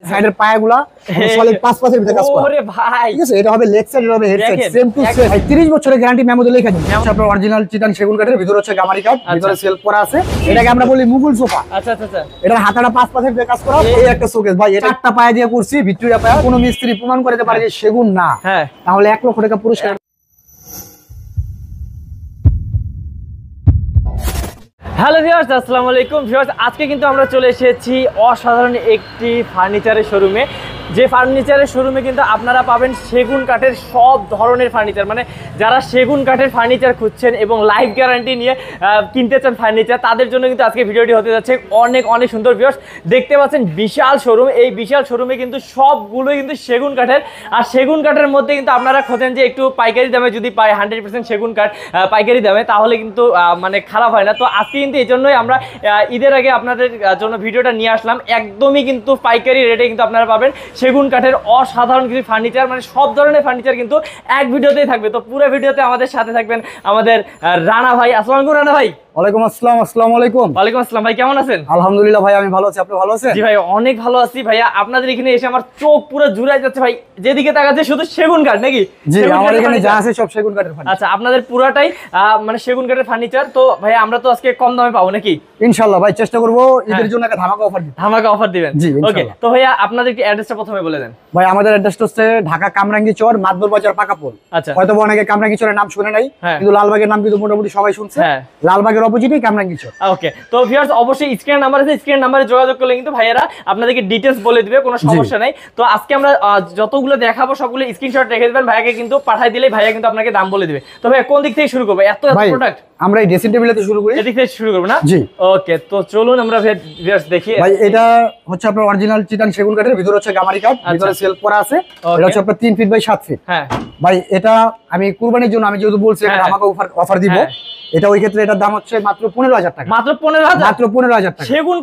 সাইডের পায়াগুলা সলিড 5 ভিতরে কাজ করা। ওরে ভাই ঠিক আছে, এটা হবে লেগ সাইড, এটা হবে head side, same to same. 30 বছরের গ্যারান্টি মেমোতে লেখা দিন। আপনার অরিজিনাল চিটাং সেগুন কাঠের, ভিতরে হচ্ছে গামারি কাঠ, ভিতরে সেলফ করা আছে। এটাকে আমরা বলি মুঘল সোফা। আচ্ছা আচ্ছা আচ্ছা, এটার হাতাটা 5 ভিতরে কাজ করা। এই একটা শোকেস ভাই, এটা 4টা পায়া দিয়ে করছি, ভিক্টোরিয়া পায়া। কোনো মিস্ত্রি প্রমাণ করতে পারে যে সেগুন না, হ্যাঁ, তাহলে 1 লক্ষ টাকা পুরস্কার। হ্যালো ভিউয়ার্স, আসসালামু আলাইকুম ভিউয়ার্স। আজকে কিন্তু আমরা চলে এসেছি অসাধারণ একটি ফার্নিচারের শোরুমে। যে ফার্নিচারের শোরুমে কিন্তু আপনারা পাবেন সেগুন কাঠের সব ধরনের ফার্নিচার। মানে যারা সেগুন কাঠের ফার্নিচার খুঁজছেন এবং লাইফ গ্যারান্টি নিয়ে কিনতে চান ফার্নিচার, তাদের জন্য কিন্তু আজকে ভিডিওটি হতে যাচ্ছে অনেক অনেক সুন্দর। ভিউয়ার্স দেখতে পাচ্ছেন বিশাল শোরুম। এই বিশাল শোরুমে কিন্তু সবগুলোই কিন্তু সেগুন কাঠের। আর সেগুন কাঠের মধ্যে কিন্তু আপনারা খোঁজেন যে একটু পাইকারি দামে যদি পাই 100% সেগুন কাঠ পাইকারি দামে, তাহলে কিন্তু মানে খারাপ হয় না। তো আজকে কিন্তু এই জন্যই আমরা ঈদের আগে আপনাদের জন্য ভিডিওটা নিয়ে আসলাম। একদমই কিন্তু পাইকারি রেটে কিন্তু আপনারা পাবেন সেগুন কাঠের অসাধারণ কিছু ফার্নিচার। মানে সব ধরনের ফার্নিচার কিন্তু এক ভিডিওতেই থাকবে। তো পুরো ভিডিওতে আমাদের সাথে থাকবেন আমাদের রানা ভাই। আসসালামু আলাইকুম রানা ভাই। ওয়ালাইকুম আসসালাম। আসসালামু আলাইকুম। ওয়ালাইকুম আসসালাম ভাই, কেমন আছেন? আলহামদুলিল্লাহ ভাই, আমি ভালো আছি, আপনি ভালো আছেন? জি ভাই, অনেক ভালো আছি ভাইয়া। আপনাদের এখানে এসে আমার চোখ পুরো জুড়াই যাচ্ছে ভাই, যেদিকে তাকাচ্ছে শুধু সেগুন কাঠ নাকি? জি, আমার এখানে যা আছে সব সেগুন কাঠের ফার্নিচার। আচ্ছা, আপনাদের পুরাটাই মানে সেগুন কাঠের ফার্নিচার। তো ভাই আমরা তো আজকে কম দামে পাবো নাকি? ইনশাআল্লাহ ভাই, চেষ্টা করব ঈদের জন্য একটা ধামাকা অফার দিতে। ধামাকা অফার দিবেন? জি ওকে, ইনশাআল্লাহ। তো ভাইয়া আপনাদের কি অ্যাড্রেসটা প্রথমে বলে দেন। ভাই আমাদের অ্যাড্রেসটা হচ্ছে ঢাকা কামরাঙ্গী চর, মাদবর বাজার, পাকাপোল। আচ্ছা, হয়তো অনেকে কামরাঙ্গী চরের নাম শুনে নাই, কিন্তু লালবাগের নাম কিন্তু মোটামুটি সবাই শুনছে। লালবাগের অপোজিটেই কামরাঙ্গী চর। ওকে, তো ভিউয়ার্স অবশ্যই স্ক্রিন নাম্বার আছে, স্ক্রিন নাম্বারে যোগাযোগ করলে কিন্তু ভাইয়ারা আপনাদেরকে ডিটেইলস বলে দিবে, কোনো সমস্যা নাই। তো আজকে আমরা যতগুলো দেখাবো সবগুলো স্ক্রিনশট রেখে দিবেন, ভাইয়াকে কিন্তু পাঠিয়ে দিলেই ভাইয়া কিন্তু আপনাকে দাম বলে দিবে। তো ভাইয়া কোন দিক থেকে শুরু করব? এত প্রোডাক্ট আমরা এই ড্রেসিং টেবিলেতে শুরু করি। এদিক থেকে শুরু করব না? জি ওকে, তো চলুন আমরা ভিউয়ার্স দেখি। ভাই এটা হচ্ছে আপনার অরিজিনাল চিটাং সেগুন কাঠের, ভিতরে হচ্ছে গামারি কাঠ, ভিতরে সেলফ করা আছে। এটা হচ্ছে আপনার 3 ফিট বাই 7 ফিট। হ্যাঁ ভাই এটা আমি কুরবানির জন্য, আমি যেহেতু বলছি একটা ধামাকা অফার দিব, এটা ওই ক্ষেত্রে এটার দাম হচ্ছে মাত্র 15,000 টাকা। মাত্র 15,000? মাত্র 15,000 টাকা। সেগুন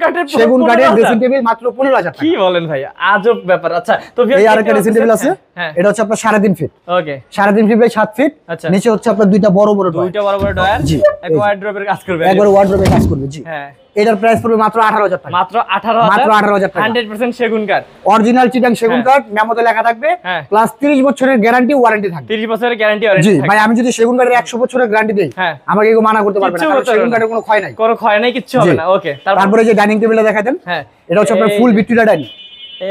কাঠের ড্রেসিং টেবিল মাত্র 15,000 টাকা। কি বলেন ভাই, আজব ব্যাপার। আচ্ছা, তো এই আরেকটা ড্রেসিং টেবিল আছে, এটা হচ্ছে আপনার 3.5 feet. Okay, 3.5 feet by 7 feet. আচ্ছা, নিচে হচ্ছে আপনার দুইটা বড় বড় ডয়ার। দুইটা বড় বড় ডয়ার। জি, এক ওয়ার্ড্রোবের কাজ করবে। একবার ওয়ার্ড্রোবের কাজ করবে। জি হ্যাঁ, এটার প্রাইস পড়বে মাত্র 18,000 টাকা। মাত্র 18,000? মাত্র 18,000 টাকা। 100% সেগুন কাঠ, অরিজিনাল চিটাং সেগুন কাঠ, মেমোতে লেখা থাকবে, প্লাস 30 বছরের গ্যারান্টি ওয়ারেন্টি থাকবে। 30 বছরের গ্যারান্টি ওয়ারেন্টি জি থাকবে। ভাই, আমি যদি সেগুন কাঠের 100 বছরের গ্যারান্টি দেই, আমাকে কেউ মানা করতে পারবে না, কারণ সেগুন কাঠের কোনো ক্ষয় নাই। কোনো ক্ষয় নাই, কিচ্ছু হবে না। ওকে, তারপরে যে ডাইনিং টেবিলটা দেখাতেন, এটা হচ্ছে আপনার ফুল ভিক্টোরিয়া ডাইনিং।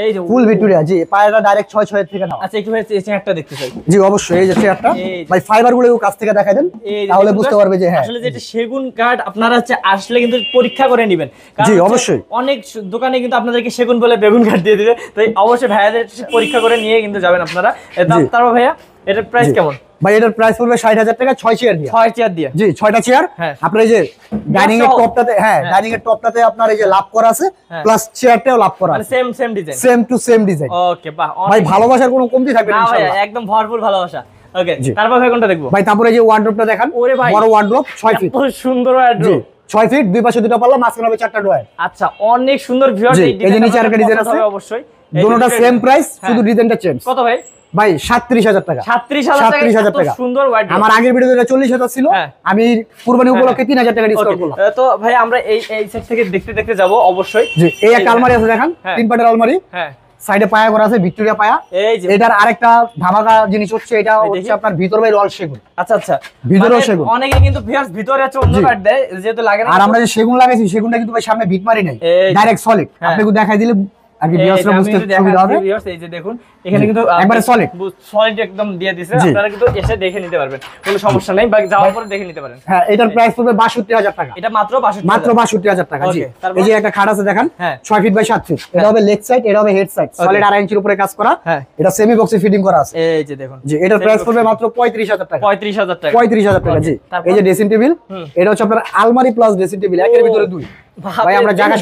এই যে ফুল ভিক্টোরিয়া। জি, পায়াটা ডাইরেক্ট 6 থেকে নাও। আচ্ছা, একটু এই চেয়ারটা দেখতে চাই। জি অবশ্যই, এই যে চেয়ারটা ভাই ফাইবার গুলো কাছ থেকে দেখাই দেন, তাহলে বুঝতে পারবে যে হ্যাঁ আসলে যেটা সেগুন কাঠ আপনারা হচ্ছে আসলে কিন্তু পরীক্ষা করে নেবেন। জি অবশ্যই, অনেক দোকানে কিন্তু আপনাদেরকে সেগুন বলে বেগুন কাঠ দিয়ে দিবে। তো অবশ্যই ভাইয়াদের পরীক্ষা করে নিয়ে কিন্তু যাবেন আপনারা। তারপর ভাইয়া এটার প্রাইস কেমন? ভাই এটার প্রাইস পড়বে 60,000 টাকা, 6 চেয়ার দিয়ে। 6 চেয়ার দিয়ে? জি, 6টা চেয়ার। আপনার এই যে ডাইনিং এর টপটাতে, ডাইনিং এর টপটাতে আপনার এই যে লাভ করা আছে, প্লাস চেয়ারটাও লাভ করা আছে, same design, same to same design. Okay, বাহ, ভাই ভালোবাসার কোনো কমতি থাকবে না ইনশাআল্লাহ। ভাই একদম ভরপুর ভালোবাসা। ওকে, তারপর ভাই কোনটা দেখবো? ভাই তারপরে এই যে ওয়ার্ডরোবটা দেখান। ওরে ভাই, বড় ওয়ার্ডরোব, 6 ফিট। কত সুন্দর ওয়ার্ডরোব। 6 ফিট, দুই পাশে দুটো পাল্লা, মাঝখানে হবে 4টা ডয়ার। আচ্ছা, অনেক সুন্দর। ভিউয়ার্স এই যে নিচে আরেকটা ডিজাইন আছে, অবশ্যই দুটোটা সেম প্রাইস, শুধু ডিজাইনটা চেঞ্জ। কত ভাই? ভাই 37,000 টাকা। 37,000 টাকা, সুন্দর ওয়ার্ডরোব। আমার আগের ভিডিওতে 40,000 ছিল, আমি কুরবানি উপলক্ষে 3,000 টাকা ডিসকাউন্ট করলাম। তো ভাই আমরা এই সেট থেকে দেখতে যাব অবশ্যই। জি, এই একটা আলমারি আছে দেখেন, 3 পাটের আলমারি। সাইডে পায়া করা আছে, ভিক্টোরিয়া পায়া। এই যে এটার আরেকটা ধামাকা জিনিস হচ্ছে, এটা হচ্ছে আপনার ভিতর বাই রল সেগুন। আচ্ছা আচ্ছা, ভিতরেও সেগুন। অনেকে কিন্তু ভিউয়ার্স ভিতরে আছে অন্য কাঠ দেয়, যেহেতু লাগে না। আর আমরা যে সেগুন লাগাইছি, সেগুনটা কিন্তু ভাই সামনে ভিট মারি নাই, ডাইরেক্ট সলিড। আপনাকে দেখাই দিলে আগে ভিউয়ার্সরা বুঝতে সুবিধা হবে। ভিউয়ার্স এই যে দেখুন, এখানে কিন্তু একবারে সলিড একদম দিয়ে দিয়েছে। আপনারা কিন্তু এসে দেখে নিতে পারবেন, কোনো সমস্যা নাই, বা যাওয়ার পরে দেখে নিতে পারেন। হ্যাঁ, এটার প্রাইস পড়বে 62,000 টাকা। এটা মাত্র 62,000 টাকা। জি, এই যে একটা খাট আছে দেখেন, 6 ফিট বাই 7 ফিট। এটা হবে লেগ সাইড, এটা হবে হেড সাইড, সলিড 2.5 ইঞ্চির উপরে কাজ করা। এটা সেমি বক্সে ফিটিং করা আছে। এই যে দেখুন, জি, এটার প্রাইস পড়বে মাত্র 35,000 টাকা। 35,000 টাকা। 35,000 টাকা। জি, এই যে ড্রেসিং টেবিল, এটা হচ্ছে আপনার আলমারি প্লাস ড্রেসিং টেবিল, একের ভিতরে দুই। ভাই আমরা জায়গা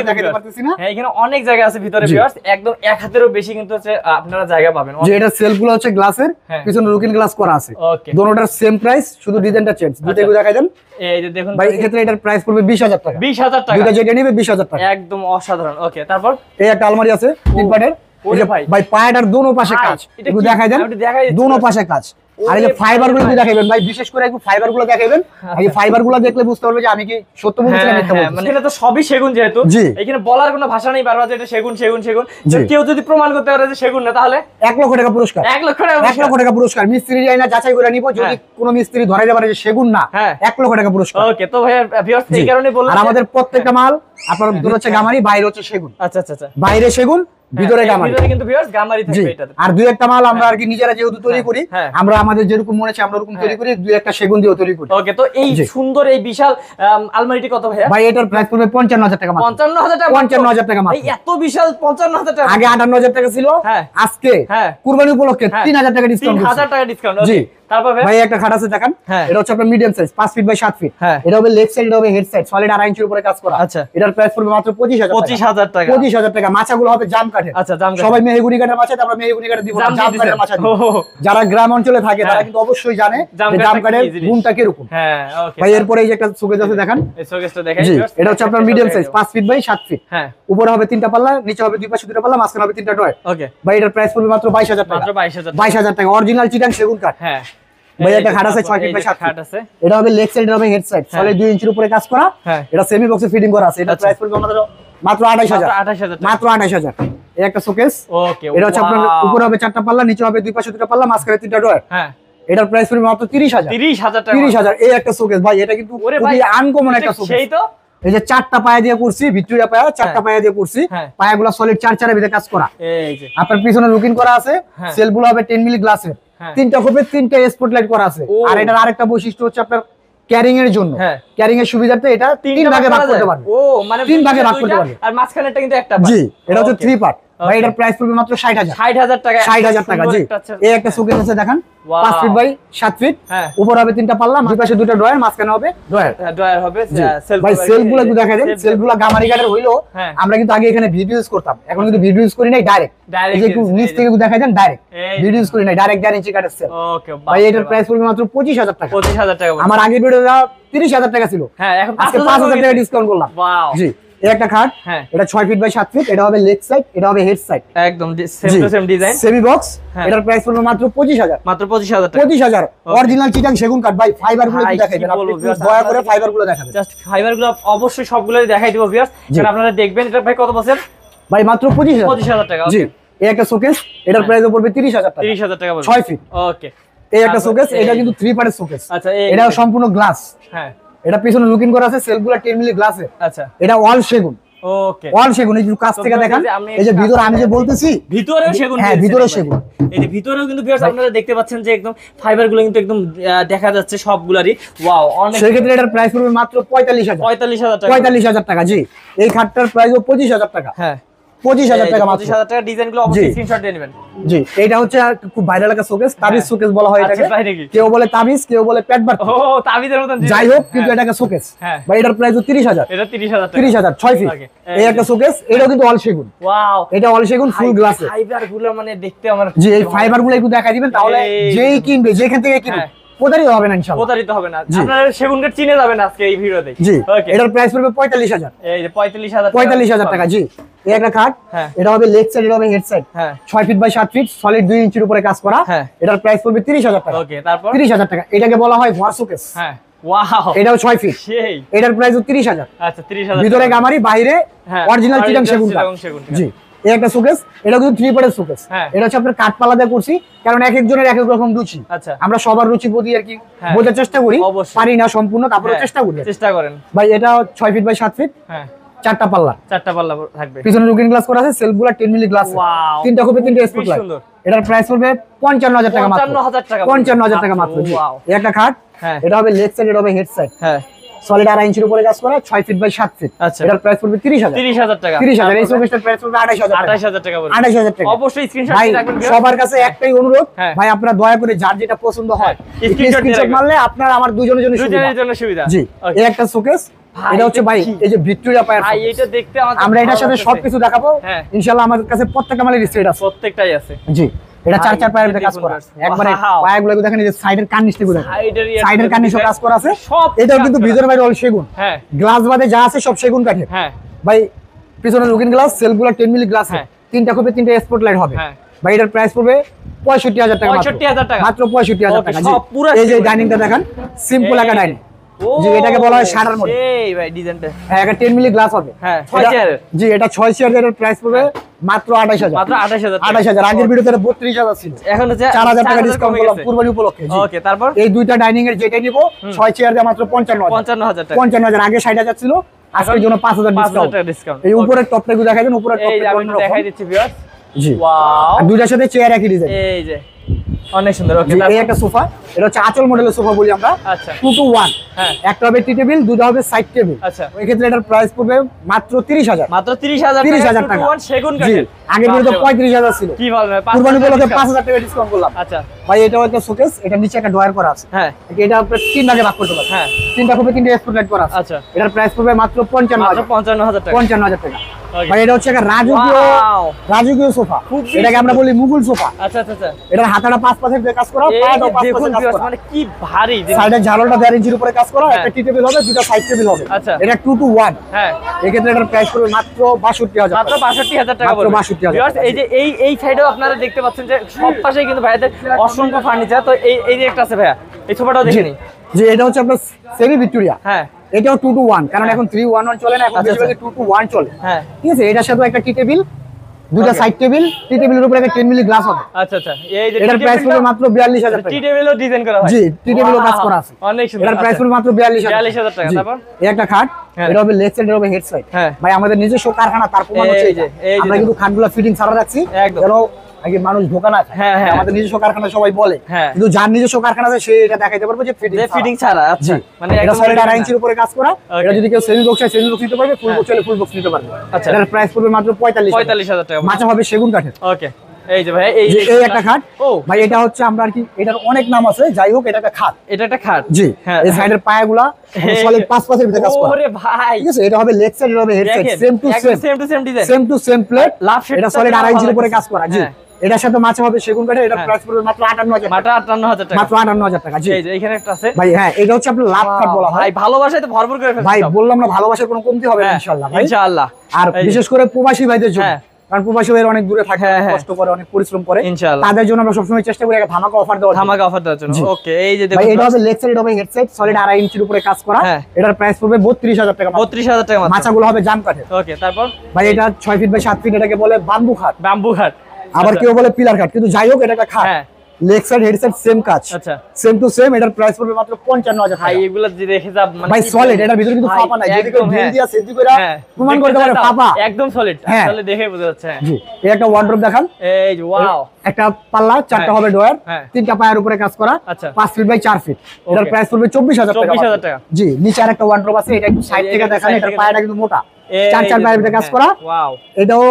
দেখাতে পারতেছি না। হ্যাঁ, এখানে অনেক জায়গা আছে ভিতরে ভিউয়ার্স, একদম এক হাতেরও বেশি কিন্তু হচ্ছে আপনারা জায়গা পাবেন। যে এটা সেলফগুলো হচ্ছে গ্লাসের, পিছনে লুকিং গ্লাস করা আছে। দুটোটার সেম প্রাইস, শুধু ডিজাইনটা চেঞ্জ। দুটোকে দেখাই দেন। এই যে দেখুন ভাই, এই ক্ষেত্রে এটার প্রাইস পড়বে 20,000 টাকা। 20,000 টাকা, দুটো যেটা নেবে 20,000 টাকা। একদম অসাধারণ। ওকে, তারপর এই একটা আলমারি আছে 3 পাটের, ওরে ভাই ভাই পায়াটার দোনো পাশে কাজ, একটু দেখাই দেন, দোনো পাশে কাজ। আর এই যে ফাইবার গুলো দেখাবেন ভাই, বিশেষ করে একটু ফাইবার গুলো দেখাবেন। এই ফাইবার গুলো দেখলে বুঝতে পারবে যে আমি কি সত্য বলছি না মিথ্যা বলছি। মানে এটা তো সবই সেগুন, যেহেতু এখানে বলার কোনো ভাষা নেই বারবার যে এটা সেগুন সেগুন সেগুন। কেউ যদি প্রমাণ করতে পারে যে সেগুন না, তাহলে 1 লক্ষ টাকা পুরস্কার। 1 লক্ষ টাকা, 1 লক্ষ টাকা পুরস্কার। মিস্ত্রি আইনা যাচাই করে নিব, যদি কোনো মিস্ত্রি ধরে যাবে যে সেগুন না, 1 লক্ষ টাকা পুরস্কার। ওকে, তো ভাই ভিউয়ার্স এই কারণে বললাম, আর আমাদের প্রত্যেকটা মাল আপনার ভিতর হচ্ছে গামারি, বাইরে হচ্ছে সেগুন। আচ্ছা আচ্ছা আচ্ছা, বাইরে সেগুন, ভিতরে গামারি। ভিতরে কিন্তু ভিউয়ার্স গামারি থাকবে এটাতে। আর দুই একটা মাল আমরা আর কি নিজেরা যেহেতু তৈরি করি, আমরা আমাদের যেরকম মনে আছে আমরা ওরকম তৈরি করি, দুই একটা সেগুন দিয়ে তৈরি করি। ওকে, তো এই সুন্দর এই বিশাল আলমারিটি কত ভাইয়া? ভাই এটার প্রাইস পড়বে 55000 টাকা মাত্র। 55000 টাকা? 55000 টাকা মাত্র। এই এত বিশাল 55000 টাকা? আগে 58000 টাকা ছিল, আজকে কুরবানি উপলক্ষে 3000 টাকা ডিসকাউন্ট। 3000 টাকা ডিসকাউন্ট। জি, তারপর ভাই একটা খাট আছে দেখেন, এটা হচ্ছে আপনার medium size, 5 feet by 7 feet. এটা হবে লেগ সাইড, এটা হবে হেড সাইড, সলিড 2.5 ইঞ্চির উপরে কাজ করা। আচ্ছা, এটার প্রাইস পড়বে মাত্র 25000 টাকা। 25000 টাকা। মাছাগুলো হবে জাম কাঠের। আচ্ছা, জাম কাঠ। সবাই মেহগুনি কাঠের মাছা, আমরা মেহগুনি কাঠে দিব না, জাম কাঠের মাছা দিব। যারা গ্রাম অঞ্চলে থাকে তারা কিন্তু অবশ্যই জানে যে জাম কাঠের গুণটা কি রকম। হ্যাঁ, ওকে ভাই এরপরে এই যে একটা শোকেস আছে দেখেন, এই শোকেসটা দেখাই। এটা হচ্ছে আপনার medium size, 5 feet by 7 feet. উপরে হবে 3টা পাল্লা, নিচে হবে দুই পাশে 2টা পাল্লা, মাঝখানে হবে 3টা ডয়ার। ওকে ভাই, এটার প্রাইস পড়বে মাত্র 22000 টাকা। মাত্র 22000 টাকা। 22000 টাকা অরিজিনাল চিটাং সেগুন কাঠ। হ্যাঁ ভাই, একটা খাট আছে 6 ফিট বাই 7 ফিট। এটা হবে লেগ সাইড, এটা হবে হেড সাইড, সলিড 2 ইঞ্চির উপরে কাজ করা। এটা সেমি বক্সে ফিটিং করা আছে। এটা প্রাইস পড়বে মাত্র 28000। মাত্র 28000। এই একটা শোকেস। ওকে, এটা হচ্ছে আপনার উপরে হবে 4টা পাল্লা, নিচে হবে দুই পাশে 2টা পাল্লা, মাঝখানে 3টা ডয়ার। হ্যাঁ, এটার প্রাইস পড়বে মাত্র 30000। 30000 টাকা। 30000। এই একটা শোকেস ভাই, এটা কিন্তু খুবই আনকমন একটা শোকেস। সেই তো, এই যে 4টা পায়া দিয়ে করছি, ভিক্টোরিয়া পায়া 4টা পায়া দিয়ে করছি, পায়াগুলো সলিড 4-4 ভিতরে কাজ করা। এই যে আপনার পিছনে লুকিং করা আছে, সেলগুলো হবে 10 মিলি গ্লাসের, 3টা হবে 3টা স্পটলাইট করা আছে। আর এটার আরেকটা বৈশিষ্ট্য হচ্ছে আপনার ক্যারিং এর জন্য, ক্যারিং এর সুবিধাতে এটা 3 ভাগে ভাগ করতে পারবে। ও মানে 3 ভাগে ভাগ করতে পারবে। আর মাঝখানেরটা কিন্তু একটা পার্ট। জি, এটা হচ্ছে 3 পার্ট। ভাই এটার প্রাইস পড়বে মাত্র 60000। 60000 টাকা। 60000 টাকা। জি, এই একটা শোকেস আছে দেখেন, 5 ফিট বাই 7 ফিট। উপরে হবে 3টা পাল্লা, দুই পাশে 2টা ডয়ার, মাঝখানে হবে ডয়ার। ডয়ার হবে সেলফ। ভাই সেলফগুলো একটু দেখা দেন, সেলফগুলো গামারি কাঠের হইলো, আমরা কিন্তু আগে এখানে ভিডিও ইউজ করতাম, এখন কিন্তু ভিডিও ইউজ করি নাই, ডাইরেক্ট এই যে একটু নিচ থেকে একটু দেখা দেন, ডাইরেক্ট ভিডিও ইউজ করি নাই, ডাইরেক্ট 1.5 ইঞ্চি কাঠের সেল। ওকে ভাই, এটার প্রাইস পড়বে মাত্র 25000 টাকা। 25000 টাকা। আমার আগের ভিডিওটা 30000 টাকা ছিল, হ্যাঁ এখন 5000 টাকা ডিসকাউন্ট করলাম। ওয়াও। জি, এই একটা খাট, এটা 6 ফিট বাই 7 ফিট। এটা হবে লেগ সাইড, এটা হবে হেড সাইড, একদম same to same design, semi box. এটার প্রাইস পড়বে মাত্র 25000। মাত্র 25000 টাকা। 25000 অরিজিনাল চিটাং সেগুন কাঠ। ভাই ফাইবার গুলো কি দেখাইবেন আপনি, দয়া করে ফাইবার গুলো দেখাবেন। জাস্ট ফাইবার গুলো অবশ্যই সবগুলোই দেখাই দিব ভিউয়ার্স, কারণ আপনারা দেখবেন। এটা ভাই কত বলছেন? ভাই মাত্র 25000 টাকা। জি, এই একটা শোকেস, এটার প্রাইস পড়বে 30000 টাকা। 30000 টাকা বলুন, 6 ফিট। ওকে, এই একটা শোকেস, এটা কিন্তু 3 পার্টের শোকেস। আচ্ছা, এটা সম্পূর্ণ গ্লাস। হ্যাঁ, এটা পিছনে লুকিং করা আছে, সেলগুলো 10 মিলি গ্লাসের। আচ্ছা, এটা ওয়াল সেগুন। ওকে, ওয়াল সেগুন। এই যে কাছ থেকে দেখেন, এই যে ভিতরে আমি যে বলতেছি, ভিতরেও সেগুন। হ্যাঁ, ভিতরেও সেগুন। এই যে ভিতরেও কিন্তু ভিউয়ার্স আপনারা দেখতে পাচ্ছেন যে একদম ফাইবার গুলো কিন্তু একদম দেখা যাচ্ছে সবগুলারই। ওয়াও, অনেক। সেই ক্ষেত্রে এটার প্রাইস পড়বে মাত্র 45000। 45000 টাকা। 45000 টাকা। জি, এই খাটটার প্রাইসও 25000 টাকা। হ্যাঁ, 25000 টাকা মাত্র। 25000 টাকা। ডিজাইনগুলো অবশ্যই স্ক্রিনশট দিয়ে নেবেন। জি, এটা হচ্ছে খুব ভাইরাল একটা শোকেস, তাবিজ শোকেস বলা হয় এটাকে। কেউ বলে তাবিজ, কেউ বলে পেট বাট। ও, তাবিজের মতন। যাই হোক, কিন্তু এটাকে শোকেস। ভাই এটার প্রাইস 30000। এটা 30000 টাকা। 30000, 6 ফিট। এই একটা শোকেস, এটাও কিন্তু অল সেগুন। ওয়াও, এটা অল সেগুন, ফুল গ্লাসে। ফাইবারগুলো মানে দেখতে আমার। জি, এই ফাইবারগুলো একটু দেখাই দিবেন, তাহলে যেই কিনবে, যেখান থেকে কিনবে, প্রতারিত হবে না ইনশাআল্লাহ। প্রতারিত হবে না। আপনারা সেগুন কাঠ চিনে যাবেন আজকে এই ভিডিওতে। জি, এটার প্রাইস পড়বে 45000। এই যে 45000 টাকা। জি, এই একটা খাট, এটা হবে লেগ সাইড, এটা হবে হেড সাইড। হ্যাঁ, 6 ফিট বাই 7 ফিট, সলিড 2 ইঞ্চির উপরে কাজ করা। এটার প্রাইস পড়বে 30000 টাকা। ওকে, তারপর 30000 টাকা। এটাকে বলা হয় ঘর শোকেস। হ্যাঁ, ওয়াও, এটাও 6 ফিট। সেই, এটার প্রাইসও 30000। আচ্ছা, 30000। ভিতরে গামারি, বাইরে অরিজিনাল চিটাং সেগুন কাঠ। জি, এই একটা শোকেস, এটা কিন্তু 3 পার্টের শোকেস। এটা হচ্ছে আপনার কাঠপালা দিয়ে করছি, কারণ এক একজনের এক এক রকম রুচি। আচ্ছা, আমরা সবার রুচি প্রতি আর কি বোঝার চেষ্টা করি, পারি না সম্পূর্ণ, তারপরে চেষ্টা করি। চেষ্টা করেন। ভাই এটা 6 ফিট বাই 7 ফিট। হ্যাঁ, 4টা পাল্লা। 4টা পাল্লা থাকবে, পিছনে লুকিং গ্লাস করা আছে, সেলফগুলো 10 মিলি গ্লাস। ওয়াও, 3টা কপি, 3টা স্পটলাইট। এটার প্রাইস পড়বে 55000 টাকা মাত্র। 55000 টাকা মাত্র। জি, এই একটা খাট, এটা হবে লেগ সাইড, এটা হবে হেড সাইড। হ্যাঁ, সলিড 2.5 ইঞ্চির উপরে কাজ করা, 6 ফিট বাই 7 ফিট। আচ্ছা, এটার প্রাইস পড়বে 30000। 30000 টাকা। 30000। এই শোকেসটার প্রাইস পড়বে 28000 টাকা। 28000 টাকা। অবশ্যই স্ক্রিনশট দিয়ে রাখবেন। সবার কাছে একটাই অনুরোধ, ভাই আপনারা দয়া করে যার যেটা পছন্দ হয় স্ক্রিনশট মারলে আপনার আমার দুজনের জন্য সুবিধা। জি, এই একটা শোকেস, এটা হচ্ছে ভাই এই যে ভিক্টোরিয়া পায়ার। ভাই এটা দেখতে আমরা এটার সাথে সবকিছু দেখাবো ইনশাআল্লাহ। আমাদের কাছে প্রত্যেকটা মালের রিসিট আছে, প্রত্যেকটাই আছে। জি, এটা 4 পায়ের মধ্যে কাজ করা, একবারে পায়াগুলো দেখেন, এই যে সাইডের কার্নিশগুলো দেখেন, সাইডের কার্নিশও কাজ করা আছে। এটাও কিন্তু ভিতরে বাইরে অল সেগুন। হ্যাঁ, গ্লাস বাদে যা আছে সব সেগুন কাঠের। হ্যাঁ ভাই, পিছনে লুকিং গ্লাস, সেলগুলো 10 মিলি গ্লাস। তিনটা খোপে তিনটা স্পট লাইট হবে ভাই এটার প্রাইস পড়বে 65000 টাকা মাত্র 65000 টাকা এই যে ডাইনিংটা দেখেন সিম্পল একটা ডাইনিং জি এটাকে বলা হয় শাটার মডেল এই ভাই ডিজাইনটা হ্যাঁ এটা 10 মিলি গ্লাস হবে হ্যাঁ 6 চেয়ার জি এটা 6 চেয়ার এর প্রাইস পড়বে মাত্র 28000 মাত্র 28000 আগের ভিডিওতে 32000 ছিল এখন হচ্ছে 4000 টাকা ডিসকাউন্ট করলাম কুরবানি উপলক্ষে জি ওকে তারপর এই দুইটা ডাইনিং এর যেটা নিব 6 চেয়ার দিয়ে মাত্র 55000 টাকা 55000 আগে 60000 ছিল আজকের জন্য 5000 ডিসকাউন্ট এই উপরের টপটা একটু দেখাই দেন উপরের টপটা আমি দেখাই দিচ্ছি ভিউয়ার্স জি ওয়াও আর দুইটার সাথে চেয়ার একই ডিজাইন এই যে অনেক সুন্দর ওকে এই একটা সোফা এটা হচ্ছে আঁচল মডেলের সোফা বলি আমরা আচ্ছা 2 to 1 হ্যাঁ একটা হবে টি টেবিল দুটো হবে সাইড টেবিল আচ্ছা এই ক্ষেত্রে এটার প্রাইস পড়বে মাত্র 30000 টাকা সেগুন কাঠের আগে কিন্তু 35000 ছিল কি বলেন কুরবানি উপলক্ষে 5000 টাকা ডিসকাউন্ট করলাম আচ্ছা ভাই এটাও একটা শোকেস এটা নিচে একটা ড্রয়ার করা আছে হ্যাঁ এটা আপনি তিন ভাগে ভাগ করতে পারেন হ্যাঁ তিনটা খোপে তিনটা স্পটলাইট করা আছে আচ্ছা এটার প্রাইস পড়বে মাত্র 55000 টাকা 55000 টাকা ভাই এটা হচ্ছে একটা রাজকীয় সোফা এটাকে আমরা বলি মুঘল সোফা আচ্ছা আচ্ছা এটার হাতাটা 5 পাশে দিয়ে কাজ করা পাটাও 5 পাশে কাজ করা মানে কি ভারী সাইডে ঝালটা 1.5 ইঞ্চির উপরে কাজ করা একটা টি টেবিল হবে দুটো সাইড টেবিল হবে আচ্ছা এটা 2 to 1 হ্যাঁ এই ক্ষেত্রে এটার প্রাইস পড়বে মাত্র 62000 মাত্র 62000 টাকা পড়বে 62000 এই যে এই সাইডেও আপনারা দেখতে পাচ্ছেন যে সব পাশেই কিন্তু ভাইদের অসংখ্য ফার্নিচার তো এই যে একটা আছে ভাইয়া এই সোফাটাও দেখেনি যে এটা হচ্ছে আপনার সেমি ভিক্টোরিয়া হ্যাঁ এটাও 2 to 1 কারণ এখন 311 চলে না এখন বেশিরভাগ 2 to 1 চলে হ্যাঁ ঠিক আছে এটার সাথে একটা টি টেবিল দুটো সাইড টেবিল টি টেবিলের উপরে একটা 10 মিলি গ্লাস হবে আচ্ছা আচ্ছা এই যে এটার প্রাইস পড়বে মাত্র 42000 টাকা টি টেবিলও ডিজাইন করা হয় জি টি টেবিলও কাজ করা আছে অনেক সুন্দর এটার প্রাইস পড়বে মাত্র 42000 টাকা তারপর এই একটা খাট এটা হবে লেগ সাইড এর হবে হেড সাইড ভাই আমাদের নিজস্ব কারখানা তার প্রমাণ হচ্ছে এই যে আমরা কিন্তু খাটগুলো ফিটিং ছাড়া রাখছি যেন আগে মানুষ ঢোকা না হ্যাঁ হ্যাঁ আমাদের নিজস্ব কারখানা সবাই বলে কিন্তু যার নিজস্ব কারখানা আছে সে এটা দেখাইতে পারবে যে ফিটিং ছাড়া আচ্ছা মানে এটা সলিড 2.5 ইঞ্চির উপরে কাজ করা এটা যদি কেউ সেমি বক্স নিতে পারবে ফুল বক্স হলে ফুল বক্স নিতে পারবে আচ্ছা এটার প্রাইস পড়বে মাত্র 45000 টাকা মাচা হবে সেগুন কাঠের ওকে এই যে ভাই এই একটা খাট ও ভাই এটা হচ্ছে আমরা আর কি এটার অনেক নাম আছে যাই হোক এটা একটা খাট জি এই সাইডের পায়াগুলা সলিড 5 পাশের ভিতরে কাজ করা ওরে ভাই ঠিক আছে এটা হবে লেগ সাইড হবে head side same to same design same to same plate এটা সলিড 2.5 ইঞ্চির উপরে কাজ করা জি এটার সাথে মাছ হবে সেগুন কাঠে এটা প্রাইস পড়বে মাত্র 58000 টাকা মাত্র 58000 টাকা জি এই যে এখানে একটা আছে ভাই হ্যাঁ এটা হচ্ছে আপনার লাভ কাট বলা হয় ভাই ভালোবাসায় তো ভরপুর করে ফেলছেন ভাই বললাম না ভালোবাসার কোনো কমতি হবে না ইনশাআল্লাহ ভাই ইনশাআল্লাহ আর বিশেষ করে প্রবাসী ভাইদের জন্য কারণ প্রবাসী ভাইরা অনেক দূরে থাকে কষ্ট করে অনেক পরিশ্রম করে ইনশাআল্লাহ তাদের জন্য আমরা সবসময় চেষ্টা করি একটা ধামাকা অফার দেওয়ার জন্য ওকে এই যে দেখুন ভাই এটা হবে লেগ সাইড হবে হেড সাইড সলিড 2.5 ইঞ্চির উপরে কাজ করা এটার প্রাইস পড়বে 32000 টাকা 32000 টাকা মাচাগুলো হবে জাম কাঠের ওকে তারপর ভাই এটা 6 ফিট বাই 7 ফিট এটাকে বলে বাম্বু খাট আবার কেউ বলে পিলার কাট কিন্তু যাই হোক এটা একটা খাট leg side head side same কাজ আচ্ছা সেম টু সেম এটার প্রাইস পড়বে মাত্র 55000 টাকা ভাই এগুলা যদি দেখে যাব মানে ভাই সলিড এটার ভিতরে কিন্তু ফাঁপা নাই যদি কেউ ড্রিল দিয়া সেদ্ধি কইরা প্রমাণ করতে পারে ফাঁপা একদম সলিড তাহলে দেখে বোঝা যাচ্ছে জি এই একটা ওয়ার্ডরোব দেখান এই যে ওয়াও একটা পাল্লা চারটা হবে ডয়ার তিনটা পায়ের উপরে কাজ করা 5 ফিট বাই 4 ফিট এটার প্রাইস পড়বে 24000 টাকা জি নিচে আরেকটা ওয়ার্ডরোব আছে এটা একটু সাইড থেকে দেখান এটার পায়াটা কিন্তু মোটা চার পায়ের ভিতরে কাজ করা ওয়াও এটাও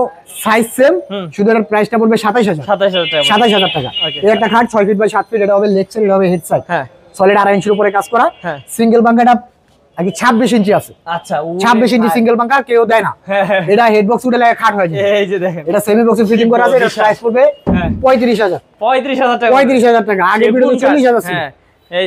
সাইজ সেম শুধু এর প্রাইসটা পড়বে 27000 টাকা এই একটা খাট 6 ফিট বাই 7 ফিট এটা হবে লেগ সাইড এটা হবে হেড সাইড হ্যাঁ সলিড 2.5 ইঞ্চির উপরে কাজ করা সিঙ্গেল বাঙ্কাটা আগে 26 ইঞ্চি আছে আচ্ছা 26 ইঞ্চি সিঙ্গেল বাঙ্কা কেউ দেয় না এটা হেড বক্স উঠে লাগে খাট হয়ে যায় এই যে দেখেন এটা সেমি বক্সে ফিটিং করা আছে এর প্রাইস পড়বে 35000 টাকা আগে ভিডিওতে 40000 ছিল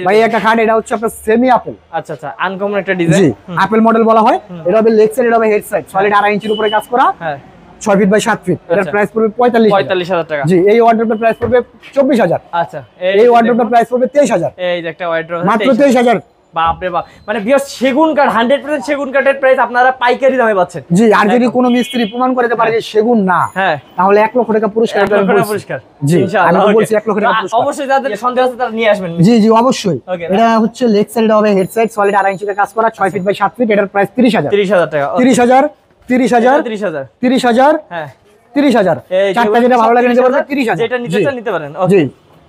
ভাই একটা খাট এটা হচ্ছে আপনার সেমি আপেল আচ্ছা আচ্ছা আনকমন একটা ডিজাইন জি আপেল মডেল বলা হয় এটা হবে লেগ সাইড এটা হবে হেড সাইড সলিড 2.5 ইঞ্চির উপরে কাজ করা হ্যাঁ 6 ফিট বাই 7 ফিট এর প্রাইস পড়বে 45000 টাকা জি এই ওয়ার্ডরোবের প্রাইস পড়বে 24000 আচ্ছা এই ওয়ার্ডরোবের প্রাইস পড়বে 23000 এই যে একটা ওয়ার্ডরোব মাত্র 23000 বাপ রে বাপ মানে ভিউয়ার্স সেগুন কাঠ 100% সেগুন কাঠের প্রাইস আপনারা পাইকারি দামে পাচ্ছেন জি আর যদি কোনো মিস্ত্রি প্রমাণ করতে পারে যে সেগুন না হ্যাঁ তাহলে 1 লক্ষ টাকা পুরস্কার জি ইনশাআল্লাহ আমি বলছি 1 লক্ষ টাকা পুরস্কার অবশ্যই যাদের সন্দেহ আছে তারা নিয়ে আসবেন জি জি অবশ্যই এটা হচ্ছে লেগ সাইড হবে হেড সাইড সলিড 2.5 ইঞ্চিতে কাজ করা 6 ফিট বাই 7 ফিট এটার প্রাইস 30000 টাকা 30000 হ্যাঁ 30000 চারটা যেটা ভালো লাগে নিতে পারবেন 30000 যেটা নিতে পারেন জি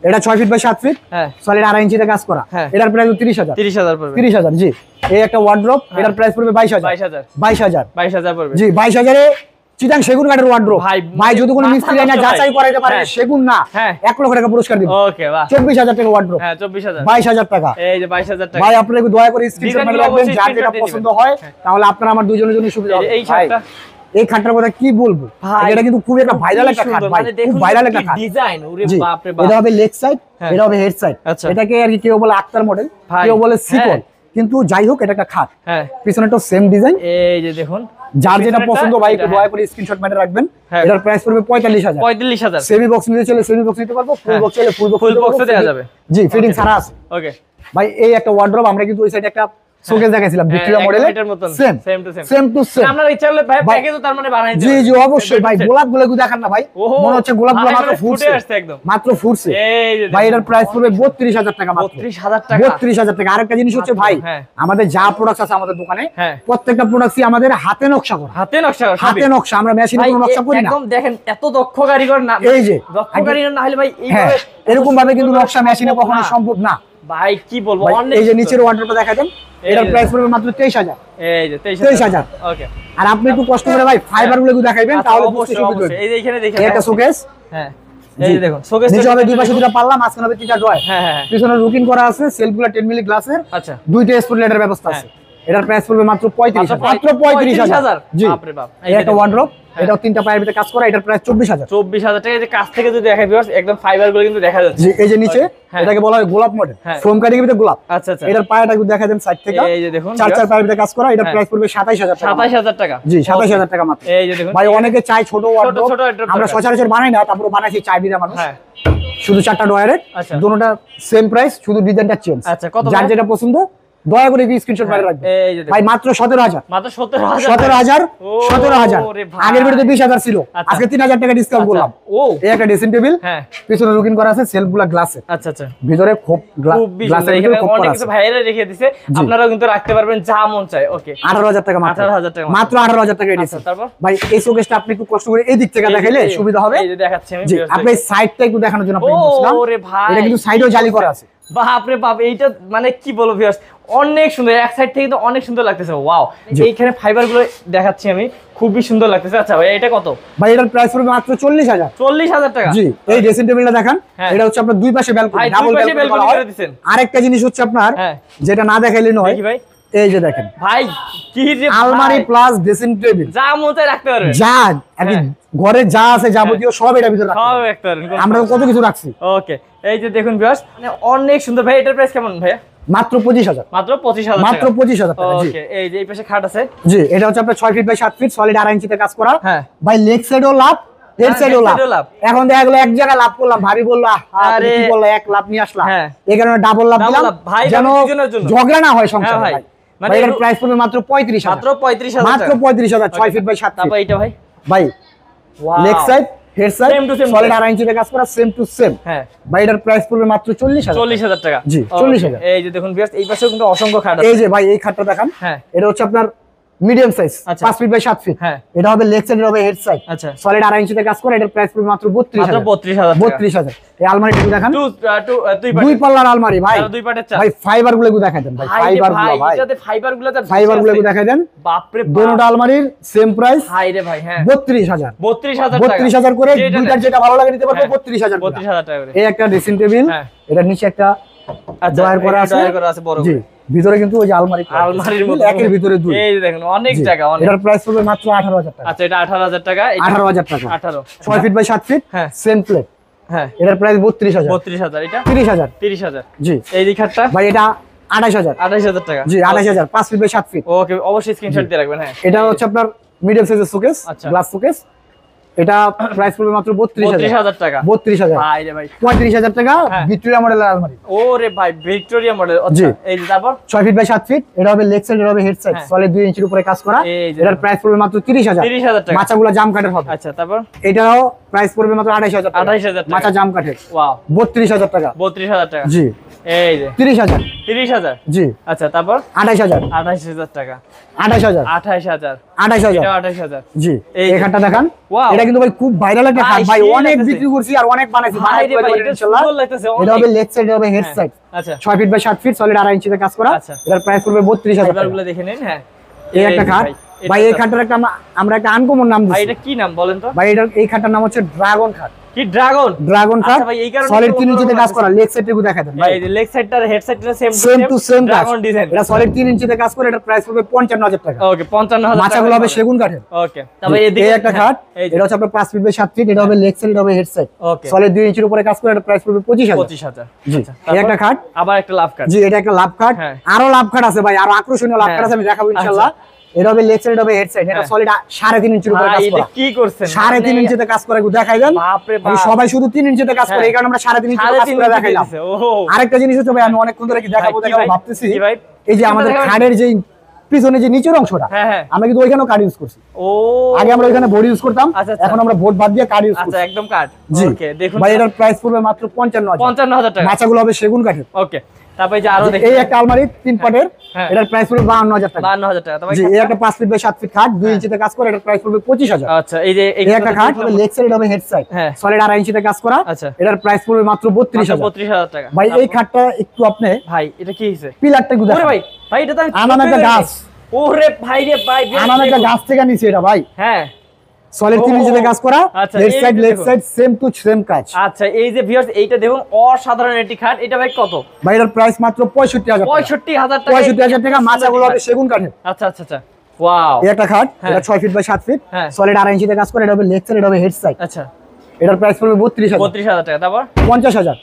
এটা 6 ফিট বাই 7 ফিট হ্যাঁ সলিড 2.5 ইঞ্চিতে কাজ করা এটার প্রাইস 30000 পড়বে 30000 জি এই একটা ওয়ার্ডরোব এটার প্রাইস পড়বে 22000 পড়বে জি 22000 এ চিটাং সেগুন কাঠের ওয়ার্ডরোব ভাই যদি কোনো মিস্ত্রি না যাচাই করাইতে পারে সেগুন না 1 লক্ষ টাকা পুরস্কার দিব ওকে বাহ 24000 টাকা ওয়ার্ডরোব হ্যাঁ 22000 টাকা এই যে 22000 টাকা ভাই আপনারা একটু দয়া করে স্ক্রিনশট মেরে রাখবেন যার যেটা পছন্দ হয় তাহলে আপনারা আমার দুজনের জন্য সুবিধা হবে এই খাটটা এই খাটটার কথা কি বলবো এটা কিন্তু খুব একটা ভাইরাল একটা খাট ভাই খুব ভাইরাল একটা খাট ডিজাইন ওরে বাপ রে বাপ এটা হবে লেগ সাইড এটা হবে হেড সাইড এটাকে আর কি কেউ বলে আক্তার মডেল কেউ বলে সিকল কিন্তু যাই হোক এটা একটা খাট, হ্যাঁ পিছনে তো সেম ডিজাইন। এই যে দেখুন, যার যেটা পছন্দ ভাই একটু দয়া করে স্ক্রিনশট মেরে রাখবেন। এটার প্রাইস পড়বে 45000। 45000। সেমি বক্স নিতে চলে সেমি বক্স নিতে পারবো, ফুল বক্স চলে ফুল বক্স দেওয়া যাবে। জি, ফিটিং ছাড়া আছে। ওকে ভাই এই একটা ওয়ার্ড্রোব, আমরা কিন্তু ওই সাইডে একটা শোকেস দেখাইছিলাম ভিক্টোরিয়া মডেলের, সেম টু সেম। আপনারা ইচ্ছা করলে ভাই প্যাকেজও তার মানে বানাই দিতে। জি জি অবশ্যই ভাই, গোলাপগুলো দেখান না ভাই, মনে হচ্ছে গোলাপগুলো মাত্র ফুটছে একদম, মাত্র ফুটছে। ভাই এটার প্রাইস পড়বে 32000 টাকা মাত্র। 32000 টাকা, 32000 টাকা। আরেকটা জিনিস হচ্ছে ভাই, আমাদের যা প্রোডাক্ট আছে আমাদের দোকানে প্রত্যেকটা প্রোডাক্টই আমাদের হাতে নকশা করা, হাতে নকশা, আমরা মেশিনে কোনো নকশা করি না। একদম দেখেন এত দক্ষ কারিগর না, এই যে দক্ষ কারিগর না হলে ভাই এইভাবে এরকম ভাবে কিন্তু নকশা মেশিনে কখনো সম্ভব না ভাই। কি বলবো, অনেক। এই যে নিচের ওয়ার্ডরোবটা দেখা দেন, এটার প্রাইস পড়বে মাত্র 23000। এই যে 23000। ওকে। আর আপনি একটু কষ্ট করে ভাই ফাইবার গুলো দেখাইবেন, তাহলে বুঝতে সুবিধা হবে। এই যে এখানে দেখেন একটা শোকেস, হ্যাঁ এই যে দেখুন শোকেস নিচে হবে দুই পাশে দুটো পাল্লা, মাঝখানে হবে তিনটা ড্রয়ার। হ্যাঁ হ্যাঁ, পিছনে লুকিং করা আছে, সেলফগুলো 10 মিলি গ্লাসের, আচ্ছা দুইটা স্পটলাইটের ব্যবস্থা আছে। এটার প্রাইস পড়বে মাত্র 35000। মাত্র 35000। জি, বাপ রে বাপ। এই একটা ওয়ার্ডরোব, এটাও তিনটা পায়ের ভিতরে কাজ করা, এটার প্রাইস 24000। 24000 টাকা। এই যে কাছ থেকে যদি দেখাই ভিউয়ার্স, একদম ফাইবার গুলো কিন্তু দেখা যাচ্ছে। জি, এই যে নিচে এটাকে বলা হয় গোলাপ মডেল, ফোম কাটিং এর ভিতরে গোলাপ। আচ্ছা আচ্ছা, এটার পায়াটা একটু দেখা দেন সাইড থেকে, এই যে দেখুন চার পায়ের ভিতরে কাজ করা, এটার প্রাইস পড়বে 27000 টাকা। 27000 টাকা। জি, 27000 টাকা মাত্র। এই যে দেখুন ভাই অনেকে চাই ছোট ওয়ার্ডরোব, আমরা সচরাচর বানাই না, তারপর বানাইছি চাই দিরা মানুষ। শুধু 4টা ডয়ারের, দুটোটা সেম প্রাইস, শুধু ডিজাইনটা চেঞ্জ। আচ্ছা, কত যার যেটা পছন্দ দয়া করে স্ক্রিনশট মেরে রাখবেন। ভাই মাত্র 17000। মাত্র 17000। 17000। আগের ভিডিওতে 20000 ছিল, আজকে 3000 টাকা ডিসকাউন্ট করলাম। এই একটা ড্রেসিং টেবিল, পিছনে লুকিং করা আছে, সেলফগুলো গ্লাসের। আচ্ছা আচ্ছা, ভিতরে খুব গ্লাসের ভিতরে খুব অনেক কিছু ভাইরা রেখে দিয়েছে, আপনারাও কিন্তু রাখতে পারবেন যা মন চায়। ওকে, 18000 টাকা মাত্র। 18000 টাকা মাত্র 18000 টাকা এডিসি। তারপর ভাই এই শোকেসটা আপনি একটু কষ্ট করে এই দিক থেকে দেখাইলে সুবিধা হবে। এই যে দেখাচ্ছি আমি। জি, আপনি সাইডটা একটু দেখানোর জন্য আপনাকে বলছিলাম। ওরে ভাই, এটা কিন্তু সাইডেও জালি করা আছে। বাপ রে বাপ, এইটা মানে কি বলবো ভিউয়ার্স, অনেক সুন্দর। এক সাইড থেকে কিন্তু অনেক সুন্দর লাগতেছে। ওয়াও, এইখানে ফাইবার গুলো দেখাচ্ছি আমি, খুবই সুন্দর লাগতেছে। আচ্ছা ভাই, এটা কত? ভাই এটার প্রাইস পড়বে মাত্র 40000। 40000 টাকা। জি, এই ড্রেসিং টেবিলটা দেখেন, এটা হচ্ছে আপনার দুই পাশে ব্যালকনি, ডাবল ব্যালকনি করে দিবেন। আরেকটা জিনিস হচ্ছে আপনার যেটা না দেখাইলে নয়, দেখি ভাই, এই যে দেখেন ভাই কি যে আলমারি প্লাস ড্রেসিং টেবিল, যা মন চায় রাখতে পারবেন। যা আপনি ঘরে যা আছে যাবতীয় সব এটার ভিতরে রাখতে পারবেন। আমরা কত কিছু রাখছি। ওকে, এই যে দেখুন ভিউয়ার্স, মানে অনেক সুন্দর। ভাই এটার প্রাইস কেমন ভাই? মাত্র 25000। মাত্র 25000 মাত্র 25000 টাকা। জি, ওকে। এই যে এই পাশে খাট আছে। জি, এটা হচ্ছে আপনার 6 ফিট বাই 7 ফিট, সলিড 2.5 ইঞ্চিতে কাজ করা। হ্যাঁ ভাই লেগ সাইডও লাভ, হেড সাইডও লাভ। এখন দেখা গেল এক জায়গায় লাভ করলাম, ভাবি বললো আরে কি বললো এক লাভ নিয়ে আসলাম, এই কারণে ডাবল লাভ দিলাম, যেন ঝগড়া না হয় সংসারে। ভাই মানে এর প্রাইস পড়বে মাত্র 35000। মাত্র 35000। মাত্র 35000, 6 ফিট বাই 7 ফিট। তারপর এটা ভাই, ভাই leg side head side solid 2.5 ইঞ্চিতে কাজ করা, সেম টু সেম। হ্যাঁ, ভাই এটার প্রাইস পড়বে মাত্র 40000 টাকা। জি, 40000। এই যে দেখুন ভিউয়ার্স, এই পাশেও কিন্তু অসংখ্য খাট আছে। এই যে ভাই এই খাটটা দেখান, এটা হচ্ছে আপনার medium size, 5 feet by 7 feet. এটা হবে লেগ সাইড, হবে হেড সাইড, আচ্ছা সলিড 2.5 ইঞ্চিতে কাজ করে। এটার প্রাইস পড়বে মাত্র 32000। 32000। এই আলমারিটা দেখান, দুই পাল্লার আলমারি ভাই, ভাই ফাইবার গুলো দেখাই দেন। ভাই ফাইবার গুলো, ভাই এটাতে ফাইবার গুলো দেখাই দেন। বাপ রে বাপ, দুটো আলমারির সেম প্রাইস। হাই রে ভাই, হ্যাঁ 32000। 32000 করে, দুইটার যেটা ভালো লাগে নিতে পারবে 32000 টাকা করে। এই একটা ড্রেসিং টেবিল, এটার নিচে একটা ড্রয়ার করা আছে বড়। জি, ভিতরে কিন্তু ওই যে আলমারির মতো একের ভিতরে দুই। এই দেখেন অনেক জায়গা, অনেক। এটার প্রাইস পড়বে মাত্র 18000 টাকা। আচ্ছা, এটা 18000 টাকা। 18000 টাকা। 6 feet by 7 feet, same plate. হ্যাঁ, এটার প্রাইস 32000। 32000। এটা 30000। জি, এই দিকটা ভাই এটা 28000 টাকা। জি, 28000, 5 ফিট বাই 7 ফিট। ওকে, অবশ্যই স্ক্রিনশট দিয়ে রাখবেন। হ্যাঁ, এটা হচ্ছে আপনার মিডিয়াম সাইজের শোকেস, গ্লাস শোকেস। এটা প্রাইস পড়বে মাত্র 32000 টাকা। 32000। ভাই রে ভাই, 35000 টাকা ভিক্টোরিয়া মডেলের আলমারি। ওরে ভাই, ভিক্টোরিয়া মডেল। আচ্ছা, এই যে তারপর 6 ফিট বাই 7 ফিট, এটা হবে লেগ সাইড, এটা হবে হেড সাইড, সলিড 2 ইঞ্চির উপরে কাজ করা। এটার প্রাইস পড়বে মাত্র 30000 টাকা। মাচাগুলো জাম কাঠের হবে। আচ্ছা, তারপর এটাও প্রাইস পড়বে মাত্র 28000 টাকা। 28000 টাকা, মাচা জাম কাঠের। ওয়াও, 32000 টাকা। 32000 টাকা। জি, এই যে 30000। জি, আচ্ছা, তারপর 28000 টাকা। 28000। জি, এই খাটটা দেখান। এটা কিন্তু ভাই খুব ভাইরাল একটা খাট ভাই, অনেক বিক্রি করছি আর অনেক বানাইছি। ইনশাআল্লাহ এটা হবে লেগ সাইড, হবে হেড সাইড। আচ্ছা, 6 ফিট বাই 7 ফিট, সলিড 2.5 ইঞ্চিতে কাজ করা। এটার প্রাইস পড়বে 32000 টাকা। এগুলো দেখে নিন। হ্যাঁ, এই একটা খাট, ভাই এই খাটটার একটা আমরা একটা আনকমন নাম দিছি। ভাই এটা কি নাম বলেন তো? ভাই এই খাটটার নাম হচ্ছে ড্রাগন খাট। কি ড্রাগন? ড্রাগন খাট। ভাই এই কারণে সলিড 3 ইঞ্চিতে কাজ করা, লেগ সাইডটুকু দেখাই দেন ভাই। এই যে লেগ সাইডটার হেড সাইডটা same to same dragon design. এটা সলিড 3 ইঞ্চিতে কাজ করে, এটা প্রাইস হবে 55000 টাকা। ওকে 55000 টাকা। মাচাগুলো হবে সেগুন কাঠের। ওকে তবে এদিকে এই একটা খাট, এটা হচ্ছে আপনার 5 ফিট বাই 7 ফিট, এটা হবে লেগ সাইড, এটা হবে হেড সাইড। ওকে সলিড 2 ইঞ্চির উপরে কাজ করে, এটা প্রাইস পড়বে 25000। 25000। জি এই একটা খাট, আবার একটা লাভ খাট। জি এটা একটা লাভ খাট। আরো লাভ খাট আছে ভাই, আরো আকর্ষণীয় লাভ খাট আছে, আমি দেখাবো ইনশাআল্লাহ। এটা হবে লেগ সাইড, এটা হবে হেড সাইড, এটা সলিড 3.5 ইঞ্চির উপরে কাজ করা। এটা কি করছেন? 3.5 ইঞ্চিতে কাজ করে দেখাই দেন। বাপ রে বাপ, সবাই শুধু 3 ইঞ্চিতে কাজ করে, এই কারণে আমরা 3.5 ইঞ্চিতে কাজ করে দেখাইলাম। আরেকটা জিনিস হচ্ছে ভাই, আমি অনেকক্ষণ ধরে কি দেখাবো ভাবতেছি, এই যে আমাদের খাটের যে পিছনে যে নিচের অংশটা, আমরা কিন্তু ওইখানেও কাঠ ইউজ করছি। আগে আমরা ওইখানে বোর্ড ইউজ করতাম, এখন আমরা বোর্ড বাদ দিয়ে কাঠ ইউজ করছি। আচ্ছা একদম কাঠ। ওকে দেখুন ভাই এটার প্রাইস পড়বে মাত্র 55000 টাকা। মাচাগুলো হবে সেগুন কাঠের। ওকে তারপরে যে আরো দেখি, এই একটা আলমারি 3 পাটের, এটার প্রাইস পড়বে 52000 টাকা। 52000 টাকা। তবে জি এই একটা 5 ফিট বাই 7 ফিট খাট 2 ইঞ্চিতে কাজ করে, এটার প্রাইস পড়বে 25000। আচ্ছা এই যে এই একটা খাট হবে লেগ সাইড, হবে হেড সাইড, সলিড 2.5 ইঞ্চিতে কাজ করা। আচ্ছা এটার প্রাইস পড়বে মাত্র 32000 টাকা। ভাই এই খাটটা একটু আপনি ভাই এটা কি হইছে? পিলারটা গুদা। ওরে ভাই, ভাই এটা তো আনাম একটা গাছ। ওরে ভাই রে ভাই, আনাম একটা গাছ থেকে নিচে এটা ভাই। হ্যাঁ সলিড 3 ইঞ্চিতে কাজ করা, head side leg side same to same কাজ। আচ্ছা এই যে ভিউয়ার্স এইটা দেখুন অসাধারণ একটি খাট। এটা ভাই কত? ভাই এর প্রাইস মাত্র 65000 টাকা। 65000 টাকা। 65000 টাকা। মাচাগুলো হবে সেগুন কাঠের। আচ্ছা আচ্ছা আচ্ছা ওয়াও। এই একটা খাট, এটা 6 ফিট বাই 7 ফিট, সলিড 2.5 ইঞ্চিতে কাজ করে, এটা হবে লেগ সাইড, এটা হবে হেড সাইড। আচ্ছা এটার প্রাইস পড়বে 32000 টাকা। তারপর 50000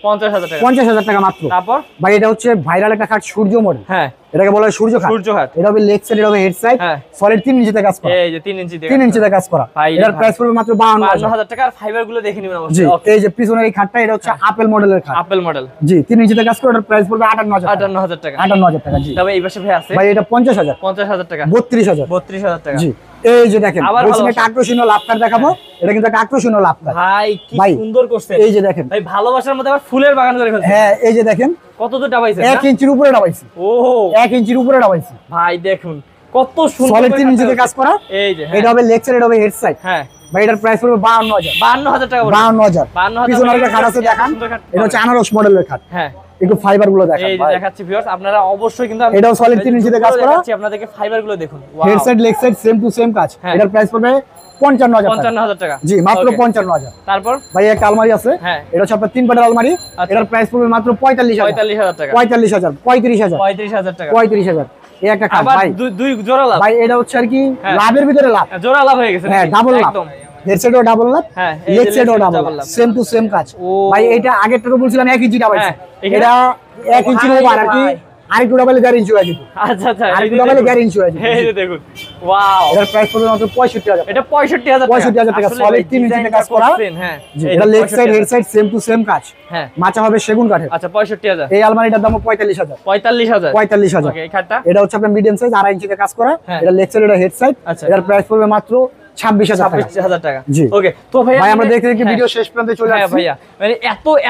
টাকা। 50000 টাকা মাত্র। তারপর ভাই এটা হচ্ছে ভাইরাল একটা খাট, সূর্য মডেল। এটাকে বলা হয় সূর্য খাট। সূর্য খাট। এটা হবে লেগ সাইড, এটা হবে হেড সাইড, সলিড 3 ইঞ্চিতে কাজ করা। এই যে 3 ইঞ্চিতে কাজ করা। এটার প্রাইস পড়বে মাত্র 52000 টাকা। আর ফাইবার গুলো দেখে নিবেন জি এই যে পিছনের এই খাটটা, এটা হচ্ছে আপেল মডেলের খাট। Apple model. জি 3 ইঞ্চিতে কাজ করে, এটার প্রাইস পড়বে 58000 টাকা। 58000 টাকা। জি তবে এই পাশে ভাই আছে ভাই এটা 50000 টাকা। 32000 টাকা। জি এই যে দেখেন, বলছিলাম একটা আকর্ষণীয় লাভ কার্ড দেখাবো, এটা কিন্তু একটা আকর্ষণীয় লাভ কার্ড। ভাই কি সুন্দর করছে। এই যে দেখেন ভাই ভালোবাসার মধ্যে আবার ফুলের বাগান করে ফেলছে। হ্যাঁ এই যে দেখেন কত দূর ডাবাইছে? 1 ইঞ্চির উপরে ডাবাইছি। ও 1 ইঞ্চির উপরে ডাবাইছি ভাই দেখুন কত সুন্দর। সলিড 3 ইঞ্চিতে কাজ করা। এই যে এটা হবে লেগ সাইড, এটা হবে হেড সাইড। হ্যাঁ ভাই এটার প্রাইস পড়বে 52000 টাকা। 52000 পিছনে একটা খাট আছে দেখান, এটা হচ্ছে আনারস মডেলের খাট। হ্যাঁ একটু ফাইবার গুলো দেখান। এই যে দেখাচ্ছি ভিউয়ার্স, আপনারা অবশ্যই কিন্তু এটাও সলিড 3 ইঞ্চিতে কাজ করা। আপনাদেরকে ফাইবার গুলো দেখুন। Head side leg side same to same কাজ। এটার প্রাইস পড়বে 55000 টাকা। জি মাত্র 55000। তারপর ভাই একটা আলমারি আছে, এটা হচ্ছে আপনার 3 পাটের আলমারি। এটার প্রাইস পড়বে মাত্র 45000 টাকা। 45000 35000 টাকা। 35000 এই একটা খাট ভাই, দুই জোড়া লাভ। ভাই এটা হচ্ছে আর কি লাভের ভিতরে লাভ, জোড়া লাভ হয়ে গেছে। হ্যাঁ ডাবল লাভ। হেড সাইডও ডাবল লাভ, লেগ সাইডও double love, same to same কাজ। ভাই এটা আগেরটা তো বলছিলাম 1 ইঞ্চি ডাবাইছে, এটা 1 ইঞ্চির ওভার আর কি, আরেকটু ডাবলে 1.5 ইঞ্চি হয়ে যেত। আচ্ছা আচ্ছা আরেকটু ডাবলে 1.5 ইঞ্চি হয়ে যেত। এই যে দেখুন ওয়াও, এর প্রাইস পড়বে মাত্র 65000। এটা 65000 টাকা। সলিড 3 ইঞ্চিতে কাজ করা। হ্যাঁ এটা leg side head side same to same কাজ। হ্যাঁ মাচা হবে সেগুন কাঠের। আচ্ছা 65000। এই আলমারিটার দাম 45000। 45000। ওকে এই খাটটা, এটা হচ্ছে আপনার মিডিয়াম সাইজ 2.5 ইঞ্চিতে কাজ করা। এটা লেগ সাইড, এটা হেড সাইড। এটার প্রাইস পড়বে মাত্র 26000 টাকা। জি ওকে তো ভাই আমরা দেখতে দেখতে ভিডিও শেষ পর্যন্ত চলে আসছি। হ্যাঁ ভাইয়া মানে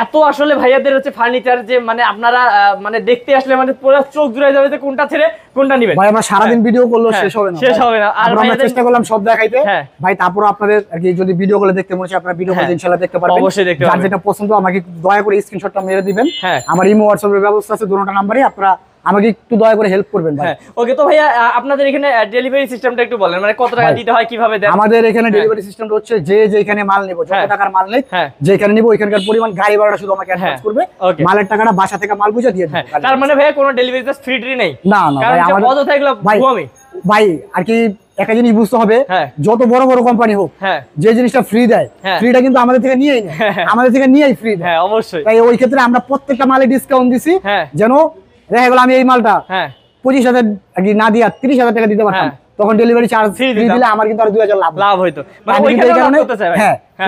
এত আসলে ভাইয়াদের হচ্ছে ফার্নিচার যে মানে আপনারা মানে দেখতে আসলে মানে পুরো চোখ জুড়ে যাবে যে কোনটা ছেড়ে কোনটা নেবেন। ভাই আমরা সারা দিন ভিডিও করলেও শেষ হবে না। আর আমরা চেষ্টা করলাম সব দেখাইতে। ভাই তারপর আপনাদের আর কি যদি ভিডিও গুলো দেখতে মনে হয় আপনারা ভিডিও গুলো ইনশাআল্লাহ দেখতে পারবেন। অবশ্যই দেখতে পারবেন। যার যেটা পছন্দ আমাকে দয়া করে স্ক্রিনশটটা মেরে দিবেন। আমার ইমো হোয়াটসঅ্যাপের ব্যবস্থা আছে, দুটোটা নাম্বারে আপনারা আমাকে একটু দয়া করে হেল্প করবেন ভাই। ওকে তো ভাইয়া আপনাদের এখানে ডেলিভারি সিস্টেমটা একটু বলেন, মানে কত টাকা দিতে হয়, কিভাবে দেন? আমাদের এখানে ডেলিভারি সিস্টেমটা হচ্ছে যে যেখানে মাল নেব, যত টাকার মাল নেই যেখানে নিব ওইখানকার পরিমাণ গাড়ি ভাড়াটা শুধু আমাকে অ্যাডভান্স করবে, মালের টাকাটা বাসা থেকে মাল বুঝে দিয়ে দিবেন। তার মানে ভাইয়া কোনো ডেলিভারি চার্জ ফ্রি নেই? না না ভাই, আমাদের অযথা এগুলো ঘুমামি ভাই আর কি একটা জিনিস বুঝতে হবে, যত বড় বড় কোম্পানি হোক যে জিনিসটা ফ্রি দেয়, ফ্রিটা কিন্তু আমাদের থেকে নিয়েই নেয়, আমাদের থেকে নিয়েই ফ্রি দেয়। হ্যাঁ অবশ্যই। তাই ওই ক্ষেত্রে আমরা প্রত্যেকটা মালে ডিসকাউন্ট দিছি, যেন দেখা গেল আমি এই মালটা 25000 না দিয়ে 30000 টাকা দিতে পারতাম, তখন ডেলিভারি চার্জ ফ্রি দিলে আমার কিন্তু আর 2000 লাভ হইতো। মানে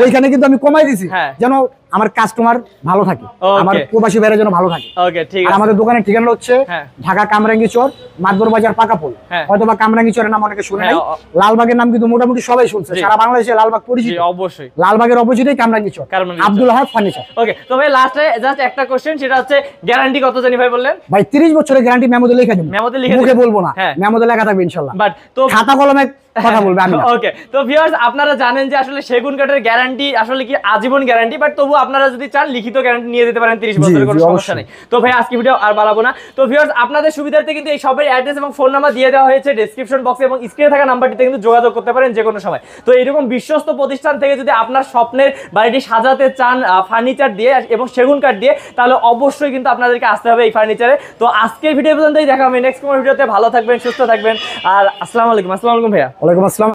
ওইখানে কিন্তু আমি কমাই দিছি যেন আমার কাস্টমার ভালো থাকে, আমার প্রবাসী ভাইরা যেন ভালো থাকে। ওকে ঠিক আছে। আর আমাদের দোকানের ঠিকানা হচ্ছে ঢাকা কামরাঙ্গী চর, মাদবর বাজার পাকাপোল। হয়তোবা কামরাঙ্গী চরের নাম অনেকে শুনে নাই, লালবাগের নাম কিন্তু মোটামুটি সবাই শুনছে, সারা বাংলাদেশে লালবাগ পরিচিত। অবশ্যই লালবাগের অপোজিটেই কামরাঙ্গী চর, আব্দুল হাফ ফার্নিচার। ওকে তো ভাই লাস্টে জাস্ট একটা কোশ্চেন, সেটা হচ্ছে গ্যারান্টি কত জানি ভাই বললেন? ভাই 30 বছরের গ্যারান্টি মেমোতে লিখে দিন, মেমোতে লিখে মুখে বলবো না, মেমোতে লেখা থাকবে ইনশাআল্লাহ। বাট তো খাতা কলমে কথা বলবে আমি। ওকে, তো ভিউয়ার্স আপনারা জানেন যে আসলে সেগুন কাঠের গ্যারান্টি আসলে কি আজীবন গ্যারান্টি, বাট তবু আপনারা যদি চান লিখিত গ্যারান্টি নিয়ে যেতে পারেন 30 বছরের, কোনো সমস্যা নেই। তো ভাই আজকে ভিডিও আর বাড়াবো না। তো ভিউয়ার্স আপনাদের সুবিধার্থে কিন্তু এই সবের অ্যাড্রেস এবং ফোন নাম্বার দিয়ে দেওয়া হয়েছে ডেসক্রিপশন বক্সে, এবং স্ক্রিনে থাকা নাম্বারটিতে কিন্তু যোগাযোগ করতে পারেন যে কোনো সময়। তো এরকম বিশ্বস্ত প্রতিষ্ঠান থেকে যদি আপনার স্বপ্নের বাড়িটি সাজাতে চান ফার্নিচার দিয়ে এবং সেগুন কাঠ দিয়ে, তাহলে অবশ্যই কিন্তু আপনাদেরকে আসতে হবে এই ফার্নিচারে। তো আজকের ভিডিও পর্যন্তই, দেখা হবে নেক্সট কোনো ভিডিওতে। ভালো থাকবেন, সুস্থ থাকবেন, আর আসসালামু আলাইকুম। আসসালামু আলাইকুম ভাইয়া। ওয়ালাইকুম আসসালাম।